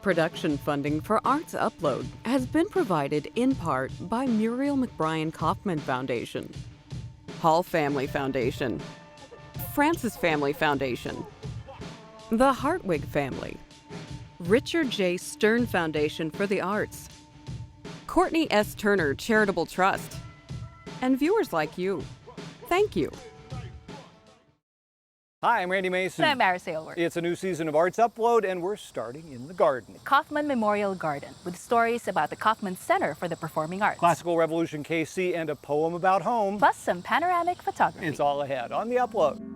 Production funding for Arts Upload has been provided in part by Muriel McBrien Kaufman Foundation, Hall Family Foundation, Francis Family Foundation, the Hartwig Family, Richard J. Stern Foundation for the Arts, Courtney S. Turner Charitable Trust, and viewers like you. Thank you. Hi, I'm Randy Mason. And I'm Maris Aylward. It's a new season of Arts Upload, and we're starting in the garden. Kaufman Memorial Garden, with stories about the Kaufman Center for the Performing Arts. Classical Revolution KC and a poem about home. Plus some panoramic photography. It's all ahead on the Upload.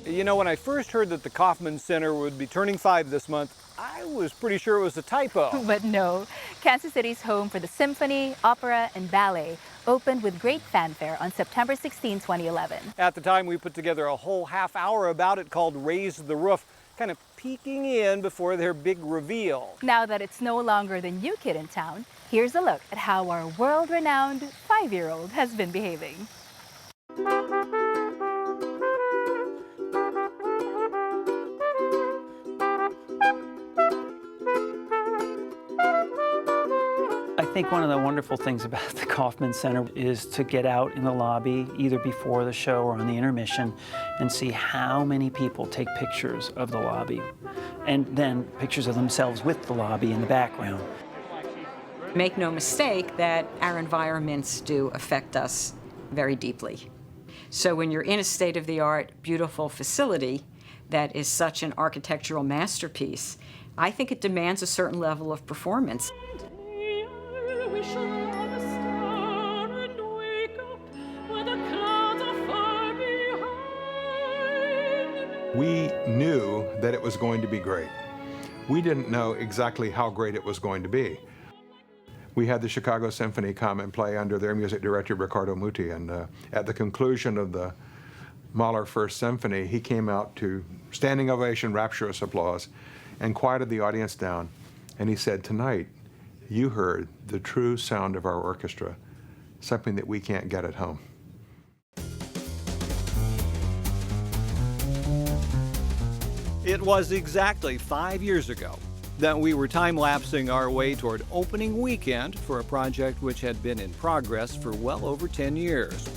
You know, when I first heard that the Kaufman Center would be turning 5 this month, I was pretty sure it was a typo. But no, Kansas City's home for the symphony, opera, and ballet opened with great fanfare on September 16, 2011. At the time, we put together a whole half hour about it called Raise the Roof, kind of peeking in before their big reveal. Now that it's no longer the new kid in town, here's a look at how our world-renowned 5-year-old has been behaving. I think one of the wonderful things about the Kaufman Center is to get out in the lobby, either before the show or on the intermission, and see how many people take pictures of the lobby, and then pictures of themselves with the lobby in the background. Make no mistake that our environments do affect us very deeply. So when you're in a state-of-the-art, beautiful facility that is such an architectural masterpiece, I think it demands a certain level of performance. We knew that it was going to be great. We didn't know exactly how great it was going to be. We had the Chicago Symphony come and play under their music director, Riccardo Muti, and at the conclusion of the Mahler First Symphony, he came out to standing ovation, rapturous applause, and quieted the audience down. And he said, "Tonight, you heard the true sound of our orchestra, something that we can't get at home." It was exactly 5 years ago that we were time-lapsing our way toward opening weekend for a project which had been in progress for well over 10 years.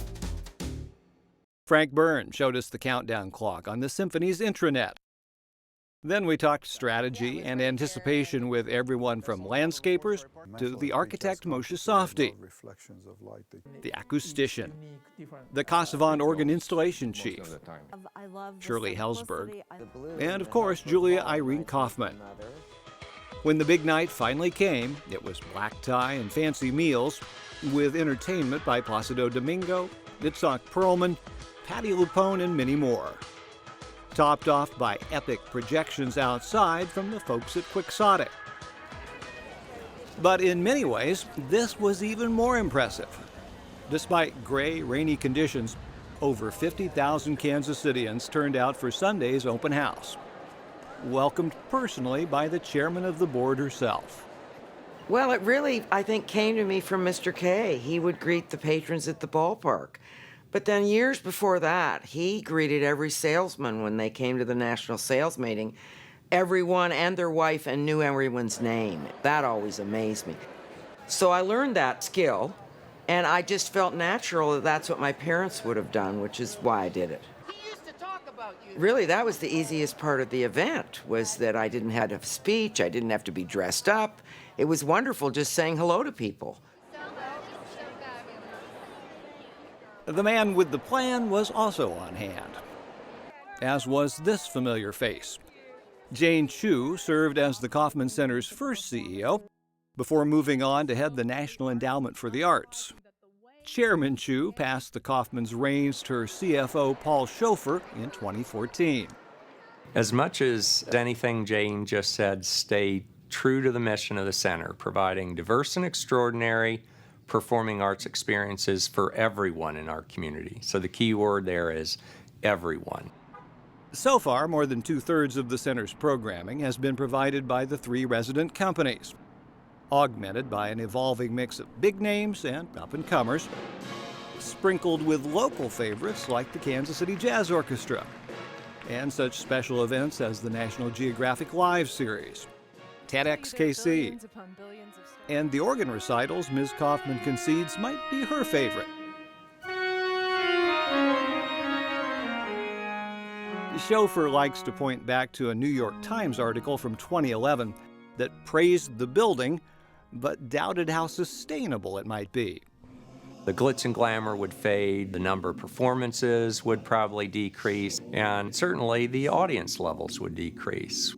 Frank Byrne showed us the countdown clock on the symphony's intranet. Then we talked strategy and anticipation with everyone from landscapers to the architect Moshe Safdie, the acoustician, the Casavant organ installation chief, Shirley Hellsberg, and of course Julia Irene Kaufman. When the big night finally came, it was black tie and fancy meals with entertainment by Placido Domingo, Itzhak Perlman, Patti LuPone, and many more. Topped off by epic projections outside from the folks at Quixotic. But in many ways, this was even more impressive. Despite gray, rainy conditions, over 50,000 Kansas Cityans turned out for Sunday's open house, welcomed personally by the chairman of the board herself. Well, it really, I think, came to me from Mr. K. He would greet the patrons at the ballpark. But then years before that, he greeted every salesman when they came to the national sales meeting, everyone and their wife, and knew everyone's name. That always amazed me. So I learned that skill, and I just felt natural that that's what my parents would have done, which is why I did it. He used to talk about you. Really, that was the easiest part of the event, was that I didn't have to have a speech, I didn't have to be dressed up. It was wonderful just saying hello to people. The man with the plan was also on hand, as was this familiar face. Jane Chu served as the Kaufman Center's first CEO before moving on to head the National Endowment for the Arts. Chairman Chu passed the Kaufman's reins to her CFO, Paul Schofer, in 2014. As much as anything Jane just said, stay true to the mission of the center, providing diverse and extraordinary performing arts experiences for everyone in our community. So the key word there is everyone. So far, more than 2/3 of the center's programming has been provided by the 3 resident companies, augmented by an evolving mix of big names and up-and-comers, sprinkled with local favorites like the Kansas City Jazz Orchestra, and such special events as the National Geographic Live series, TEDxKC, and the organ recitals Ms. Kaufman concedes might be her favorite. Schofer likes to point back to a New York Times article from 2011 that praised the building, but doubted how sustainable it might be. The glitz and glamour would fade, the number of performances would probably decrease, and certainly the audience levels would decrease.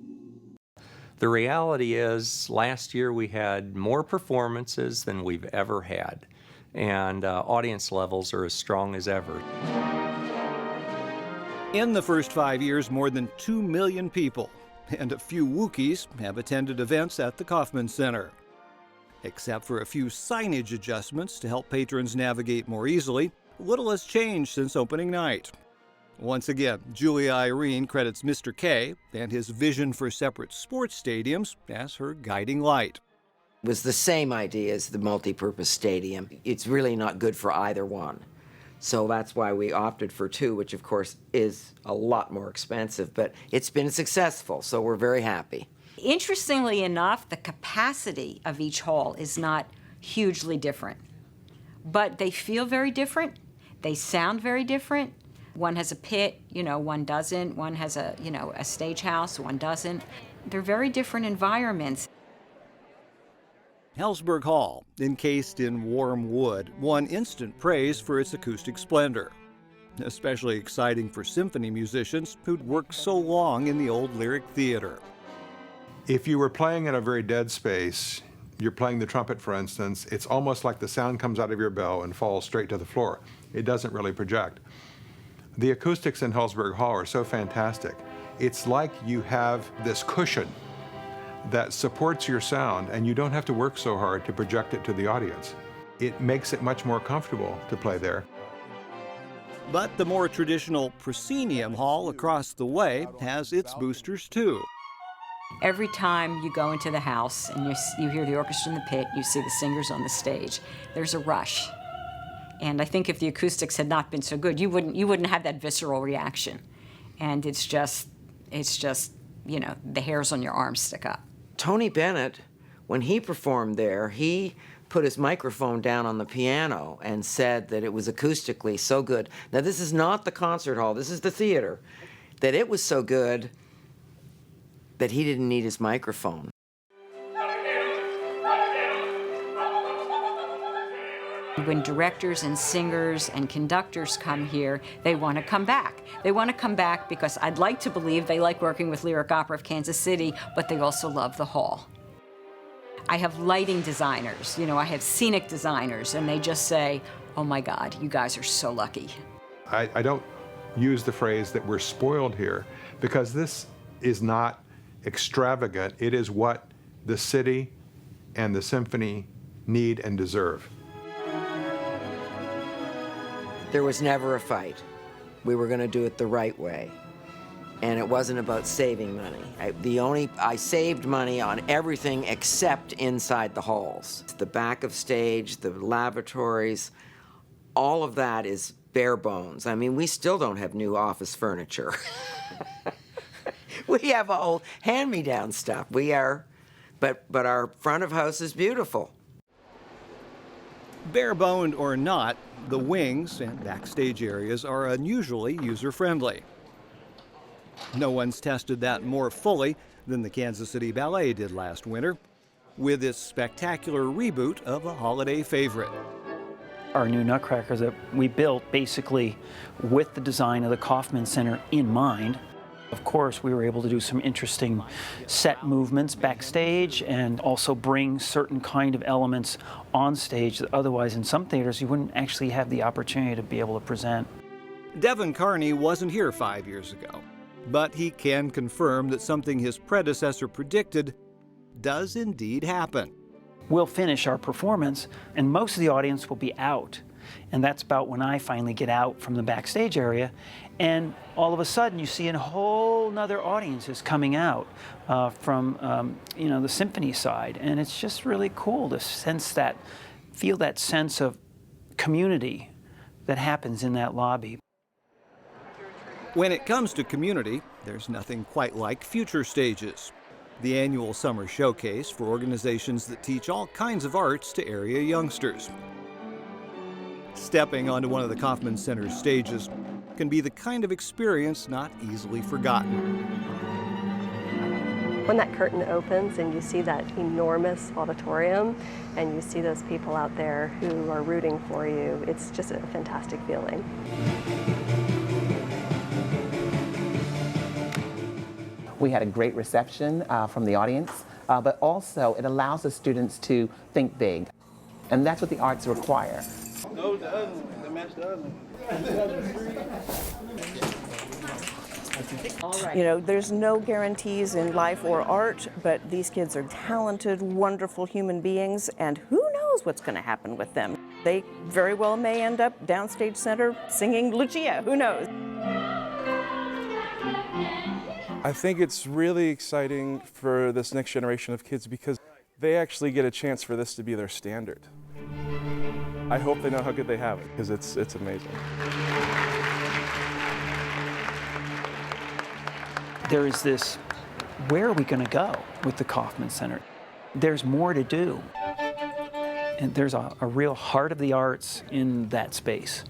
The reality is, last year we had more performances than we've ever had, and audience levels are as strong as ever. In the first 5 years, more than 2 million people and a few Wookiees have attended events at the Kaufman Center. Except for a few signage adjustments to help patrons navigate more easily, little has changed since opening night. Once again, Julia Irene credits Mr. K and his vision for separate sports stadiums as her guiding light. It was the same idea as the multi-purpose stadium. It's really not good for either one. So that's why we opted for 2, which of course is a lot more expensive, but it's been successful, so we're very happy. Interestingly enough, the capacity of each hall is not hugely different, but they feel very different. They sound very different. One has a pit, one doesn't. One has a stage house, one doesn't. They're very different environments. Helzberg Hall, encased in warm wood, won instant praise for its acoustic splendor. Especially exciting for symphony musicians who'd worked so long in the old Lyric Theater. If you were playing in a very dead space, you're playing the trumpet, for instance, it's almost like the sound comes out of your bell and falls straight to the floor. It doesn't really project. The acoustics in Helzberg Hall are so fantastic. It's like you have this cushion that supports your sound, and you don't have to work so hard to project it to the audience. It makes it much more comfortable to play there. But the more traditional proscenium hall across the way has its boosters too. Every time you go into the house and you hear the orchestra in the pit, you see the singers on the stage, there's a rush. And I think if the acoustics had not been so good, you wouldn't have that visceral reaction. And it's just, the hairs on your arms stick up. Tony Bennett, when he performed there, he put his microphone down on the piano and said that it was acoustically so good. Now, this is not the concert hall, this is the theater, that it was so good that he didn't need his microphone. When directors and singers and conductors come here, they want to come back. They want to come back because I'd like to believe they like working with Lyric Opera of Kansas City, but they also love the hall. I have lighting designers, I have scenic designers, and they just say, oh my God, you guys are so lucky. I don't use the phrase that we're spoiled here, because this is not extravagant. It is what the city and the symphony need and deserve. There was never a fight. We were going to do it the right way. And it wasn't about saving money. I saved money on everything except inside the halls. The back of stage, the lavatories, all of that is bare bones. I mean, we still don't have new office furniture. We have old hand-me-down stuff. But our front of house is beautiful. Bare-boned or not, the wings and backstage areas are unusually user-friendly. No one's tested that more fully than the Kansas City Ballet did last winter, with its spectacular reboot of a holiday favorite. Our new Nutcrackers that we built basically with the design of the Kaufman Center in mind. Of course, we were able to do some interesting set movements backstage and also bring certain kind of elements on stage that otherwise in some theaters you wouldn't actually have the opportunity to be able to present. Devin Carney wasn't here 5 years ago, but he can confirm that something his predecessor predicted does indeed happen. We'll finish our performance and most of the audience will be out. And that's about when I finally get out from the backstage area, and all of a sudden you see a whole nother audience is coming out from the symphony side, and it's just really cool to feel that sense of community that happens in that lobby. When it comes to community, there's nothing quite like Future Stages, the annual summer showcase for organizations that teach all kinds of arts to area youngsters. Stepping onto one of the Kauffman Center's stages can be the kind of experience not easily forgotten. When that curtain opens and you see that enormous auditorium and you see those people out there who are rooting for you, it's just a fantastic feeling. We had a great reception from the audience, but also it allows the students to think big. And that's what the arts require. No, the other one. They match the other one. You know, there's no guarantees in life or art, but these kids are talented, wonderful human beings, and who knows what's going to happen with them. They very well may end up downstage center singing Lucia, who knows? I think it's really exciting for this next generation of kids because they actually get a chance for this to be their standard. I hope they know how good they have it, because it's amazing. There is this, where are we going to go with the Kauffman Center? There's more to do. And there's a real heart of the arts in that space.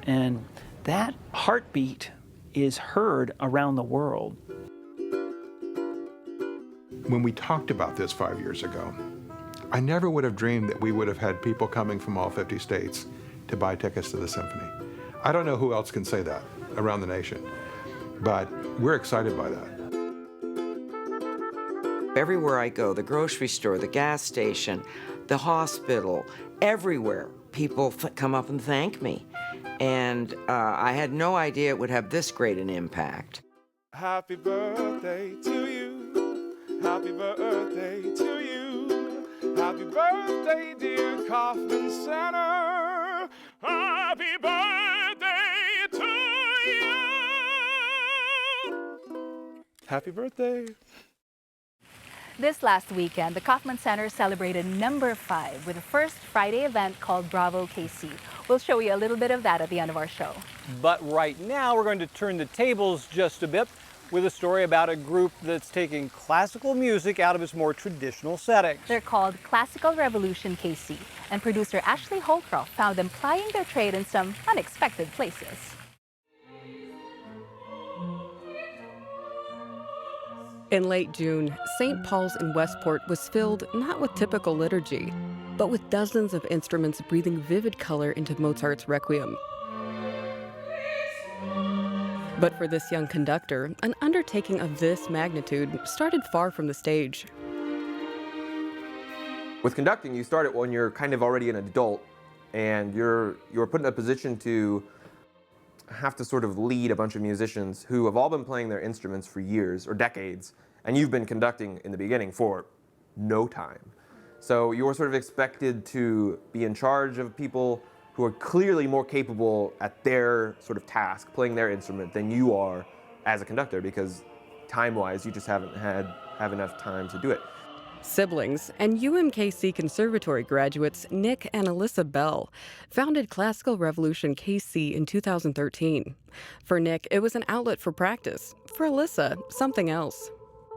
And that heartbeat is heard around the world. When we talked about this 5 years ago, I never would have dreamed that we would have had people coming from all 50 states to buy tickets to the symphony. I don't know who else can say that around the nation, but we're excited by that. Everywhere I go, the grocery store, the gas station, the hospital, everywhere, people come up and thank me. And I had no idea it would have this great an impact. Happy birthday to you. Happy birthday to you. Happy birthday, dear Kauffman Center. Happy birthday to you. Happy birthday. This last weekend, the Kauffman Center celebrated number 5 with the first Friday event called Bravo KC. We'll show you a little bit of that at the end of our show. But right now, we're going to turn the tables just a bit with a story about a group that's taking classical music out of its more traditional settings. They're called Classical Revolution KC, and producer Ashley Holcroft found them plying their trade in some unexpected places. In late June, St. Paul's in Westport was filled not with typical liturgy, but with dozens of instruments breathing vivid color into Mozart's Requiem. But for this young conductor, an undertaking of this magnitude started far from the stage. With conducting, you start it when you're kind of already an adult and you're put in a position to have to sort of lead a bunch of musicians who have all been playing their instruments for years or decades, and you've been conducting in the beginning for no time. So you're sort of expected to be in charge of people who are clearly more capable at their sort of task, playing their instrument, than you are as a conductor, because time-wise, you just haven't have enough time to do it. Siblings and UMKC Conservatory graduates Nick and Alyssa Bell founded Classical Revolution KC in 2013. For Nick, it was an outlet for practice. For Alyssa, something else.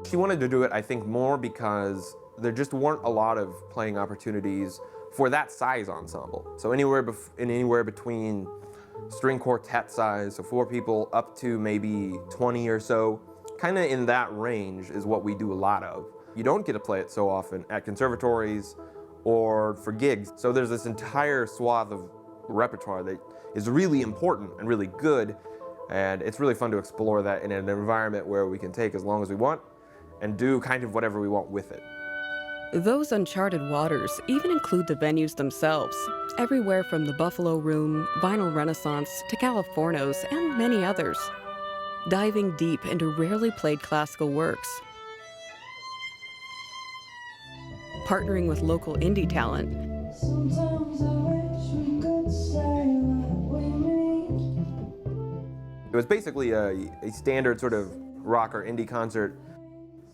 She wanted to do it, I think, more because there just weren't a lot of playing opportunities for that size ensemble. So anywhere between string quartet size, so 4 people, up to maybe 20 or so, kind of in that range is what we do a lot of. You don't get to play it so often at conservatories or for gigs. So there's this entire swath of repertoire that is really important and really good, and it's really fun to explore that in an environment where we can take as long as we want and do kind of whatever we want with it. Those uncharted waters even include the venues themselves, everywhere from the Buffalo Room, Vinyl Renaissance, to Californos, and many others. Diving deep into rarely played classical works. Partnering with local indie talent. Sometimes I wish we could say It was basically a standard sort of rock or indie concert,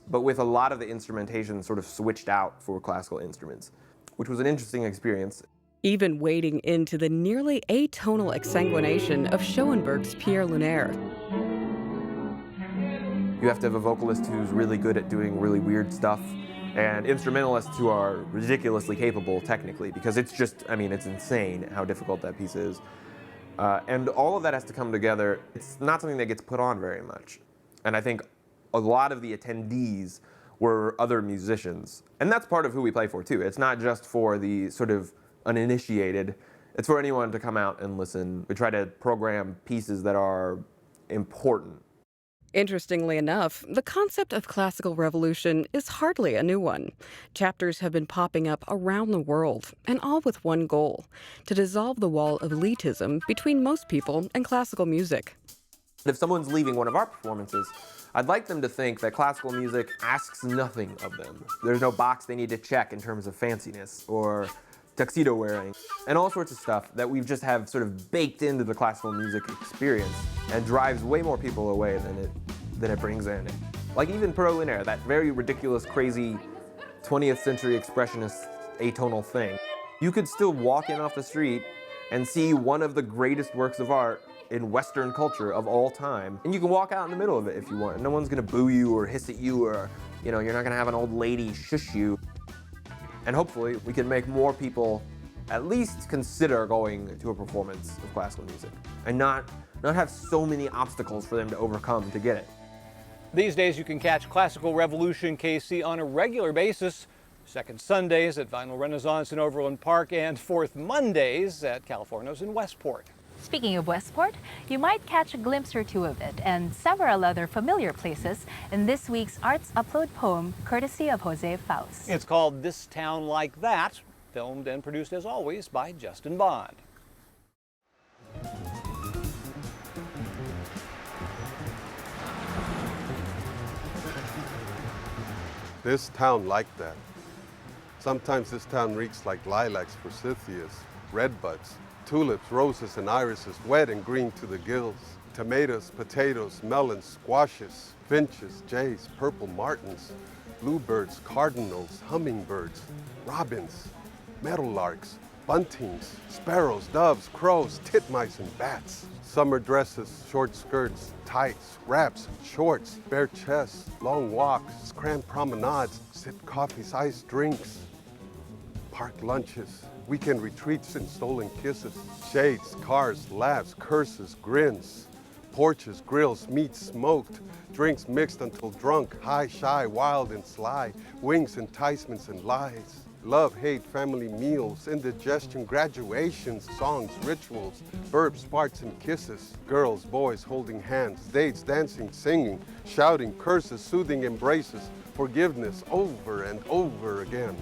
but with a lot of the instrumentation sort of switched out for classical instruments, which was an interesting experience. Even wading into the nearly atonal exsanguination of Schoenberg's Pierre Lunaire. You have to have a vocalist who's really good at doing really weird stuff, and instrumentalists who are ridiculously capable technically, because it's just, I mean, it's insane how difficult that piece is. And all of that has to come together. It's not something that gets put on very much. And I think a lot of the attendees were other musicians. And that's part of who we play for too. It's not just for the sort of uninitiated. It's for anyone to come out and listen. We try to program pieces that are important. Interestingly enough, the concept of classical revolution is hardly a new one. Chapters have been popping up around the world, and all with one goal: to dissolve the wall of elitism between most people and classical music. If someone's leaving one of our performances, I'd like them to think that classical music asks nothing of them. There's no box they need to check in terms of fanciness or tuxedo wearing, and all sorts of stuff that we just have sort of baked into the classical music experience and drives way more people away than it brings in. Like even Pierre Lunaire, that very ridiculous, crazy 20th century expressionist atonal thing. You could still walk in off the street and see one of the greatest works of art in Western culture of all time, and you can walk out in the middle of it if you want. No one's gonna boo you or hiss at you, or you're not gonna have an old lady shush you. And hopefully we can make more people at least consider going to a performance of classical music and not have so many obstacles for them to overcome to get it. These days you can catch Classical Revolution KC on a regular basis. Second Sundays at Vinyl Renaissance in Overland Park and fourth Mondays at California's in Westport. Speaking of Westport, you might catch a glimpse or two of it and several other familiar places in this week's Arts Upload poem, courtesy of Jose Faust. It's called This Town Like That, filmed and produced as always by Justin Bond. This town like that. Sometimes this town reeks like lilacs, forsythias, redbuds, tulips, roses, and irises, wet and green to the gills. Tomatoes, potatoes, melons, squashes, finches, jays, purple martins, bluebirds, cardinals, hummingbirds, robins, meadowlarks, buntings, sparrows, doves, crows, titmice, and bats. Summer dresses, short skirts, tights, wraps, shorts, bare chests, long walks, cramped promenades, sip coffees, iced drinks, park lunches, weekend retreats and stolen kisses, shades, cars, laughs, curses, grins, porches, grills, meat smoked, drinks mixed until drunk, high, shy, wild and sly, wings, enticements and lies, love, hate, family meals, indigestion, graduations, songs, rituals, burps, farts and kisses, girls, boys holding hands, dates, dancing, singing, shouting, curses, soothing embraces, forgiveness over and over again.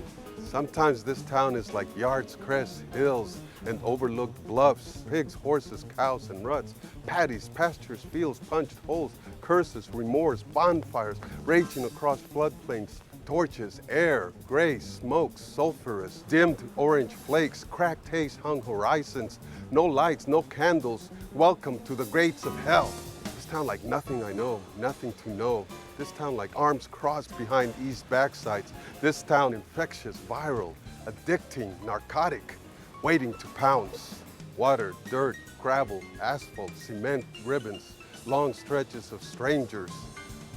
Sometimes this town is like yards, crests, hills, and overlooked bluffs, pigs, horses, cows, and ruts, paddies, pastures, fields, punched holes, curses, remorse, bonfires raging across floodplains, torches, air, gray, smoke, sulphurous, dimmed orange flakes, cracked haze hung horizons, no lights, no candles, welcome to the gates of hell. This town like nothing I know, nothing to know. This town like arms crossed behind east backsides. This town infectious, viral, addicting, narcotic, waiting to pounce. Water, dirt, gravel, asphalt, cement, ribbons, long stretches of strangers.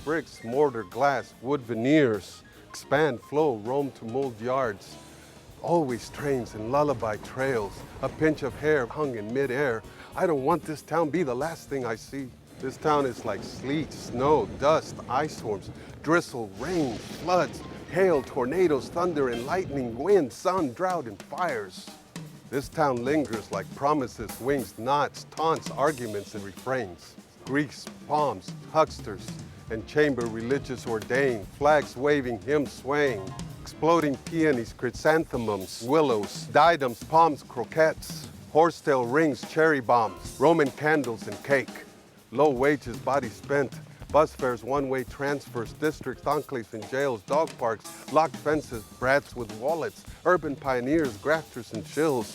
Bricks, mortar, glass, wood veneers, expand, flow, roam to mold yards. Always trains and lullaby trails, a pinch of hair hung in midair. I don't want this town be the last thing I see. This town is like sleet, snow, dust, ice storms, drizzle, rain, floods, hail, tornadoes, thunder and lightning, wind, sun, drought, and fires. This town lingers like promises, wings, knots, taunts, arguments, and refrains. Greeks, palms, hucksters, and chamber religious ordained, flags waving, hymns swaying, exploding peonies, chrysanthemums, willows, diadems, palms, croquettes, horsetail rings, cherry bombs, Roman candles, and cake. Low wages, body spent, bus fares, one-way transfers, districts, enclaves, and jails, dog parks, locked fences, brats with wallets, urban pioneers, grafters, and shills.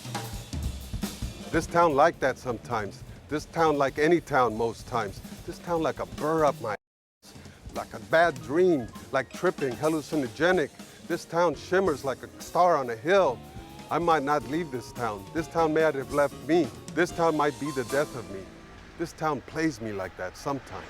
This town like that sometimes. This town like any town most times. This town like a burr up my ass, like a bad dream, like tripping, hallucinogenic. This town shimmers like a star on a hill. I might not leave this town. This town may have left me. This town might be the death of me. This town plays me like that sometimes.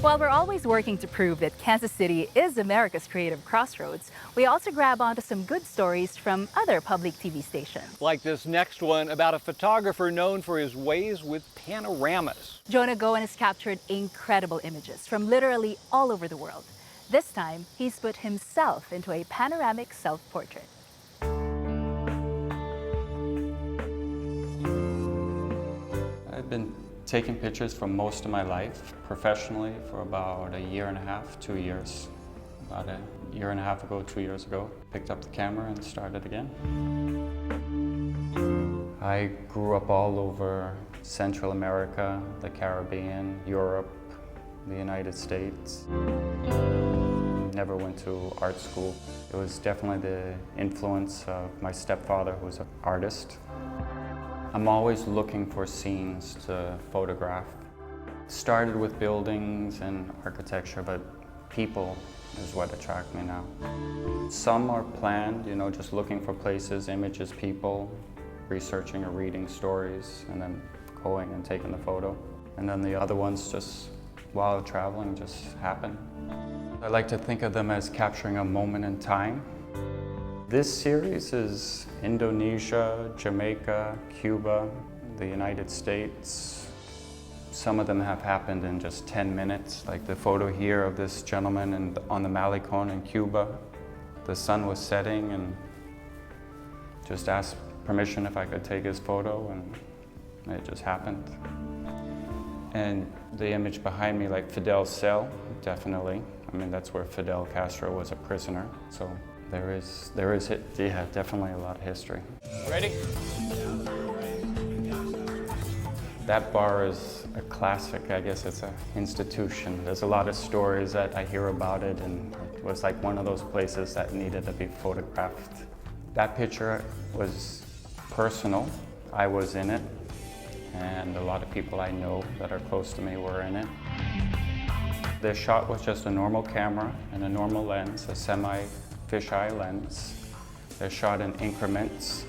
While we're always working to prove that Kansas City is America's creative crossroads, we also grab onto some good stories from other public TV stations. Like this next one about a photographer known for his ways with panoramas. Jonah Goen has captured incredible images from literally all over the world. This time, he's put himself into a panoramic self-portrait. I've been taking pictures for most of my life, professionally for about a year and a half, 2 years. About a year and a half ago, 2 years ago, picked up the camera and started again. I grew up all over Central America, the Caribbean, Europe, the United States. Never went to art school. It was definitely the influence of my stepfather, who was an artist. I'm always looking for scenes to photograph. Started with buildings and architecture, but people is what attract me now. Some are planned, you know, just looking for places, images, people, researching or reading stories, and then going and taking the photo. And then the other ones just, while traveling, just happen. I like to think of them as capturing a moment in time. This series is Indonesia, Jamaica, Cuba, the United States. Some of them have happened in just 10 minutes, like the photo here of this gentleman on the Malecon in Cuba. The sun was setting and just asked permission if I could take his photo, and it just happened. And the image behind me, like Fidel's cell, definitely. I mean, that's where Fidel Castro was a prisoner, so. There is, yeah, definitely a lot of history. Ready? That bar is a classic. I guess it's an institution. There's a lot of stories that I hear about it, and it was like one of those places that needed to be photographed. That picture was personal. I was in it, and a lot of people I know that are close to me were in it. The shot was just a normal camera and a normal lens, a semi-fisheye lens. They're shot in increments,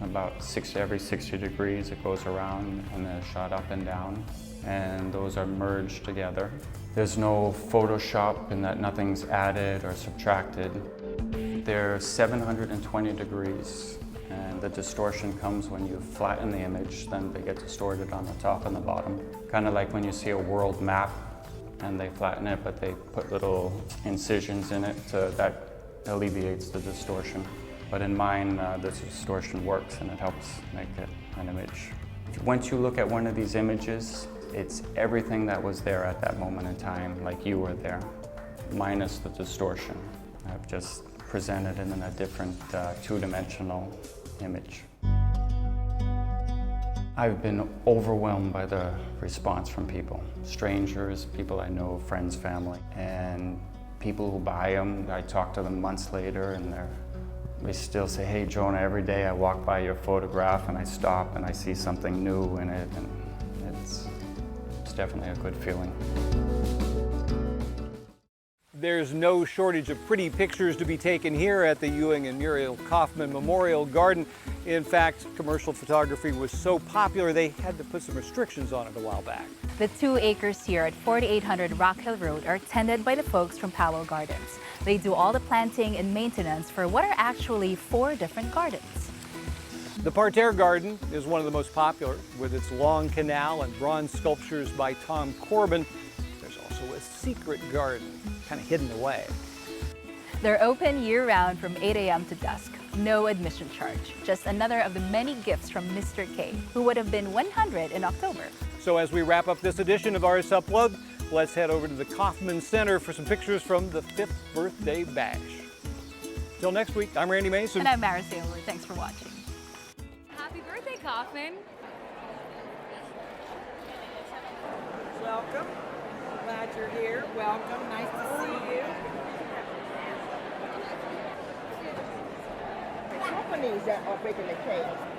about every 60 degrees it goes around, and they're shot up and down, and those are merged together. There's no Photoshop in that nothing's added or subtracted. They're 720 degrees, and the distortion comes when you flatten the image, then they get distorted on the top and the bottom. Kind of like when you see a world map and they flatten it, but they put little incisions in it that alleviates the distortion. But in mine, the distortion works and it helps make it an image. Once you look at one of these images, it's everything that was there at that moment in time, like you were there, minus the distortion. I've just presented it in a different two-dimensional image. I've been overwhelmed by the response from people. Strangers, people I know, friends, family, and people who buy them. I talk to them months later and they still say, "Hey Jonah, every day I walk by your photograph and I stop and I see something new in it," and it's definitely a good feeling. There's no shortage of pretty pictures to be taken here at the Ewing and Muriel Kaufman Memorial Garden. In fact, commercial photography was so popular they had to put some restrictions on it a while back. The 2 acres here at 4800 Rock Hill Road are tended by the folks from Powell Gardens. They do all the planting and maintenance for what are actually 4 different gardens. The Parterre Garden is one of the most popular, with its long canal and bronze sculptures by Tom Corbin. There's also a secret garden, kind of hidden away. They're open year-round from 8 a.m. to dusk. No admission charge. Just another of the many gifts from Mr. K, who would have been 100 in October. So as we wrap up this edition of Ars Upload, let's head over to the Kaufman Center for some pictures from the 5th birthday bash. Till next week, I'm Randy Mason. And I'm Mara Saylor. Thanks for watching. Happy birthday, Kaufman. Welcome. Glad you're here. Welcome. Nice to see you. companies that are breaking the cage.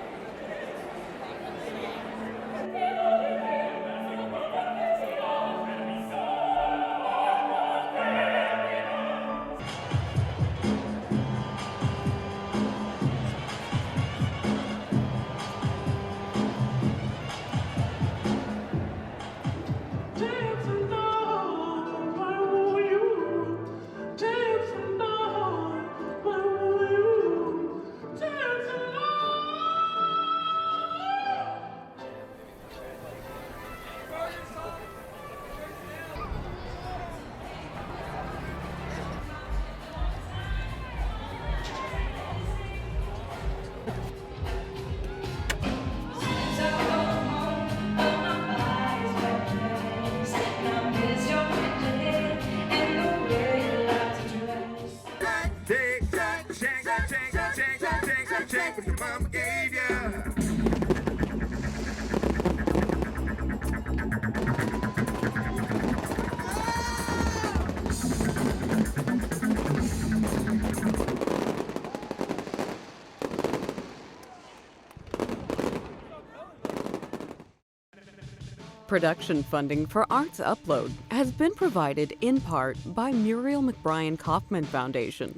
Production funding for Arts Upload has been provided in part by Muriel McBrien Kaufman Foundation,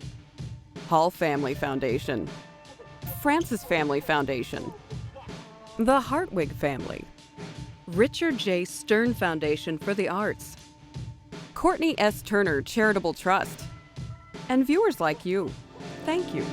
Hall Family Foundation, Francis Family Foundation, the Hartwig Family, Richard J. Stern Foundation for the Arts, Courtney S. Turner Charitable Trust, and viewers like you. Thank you.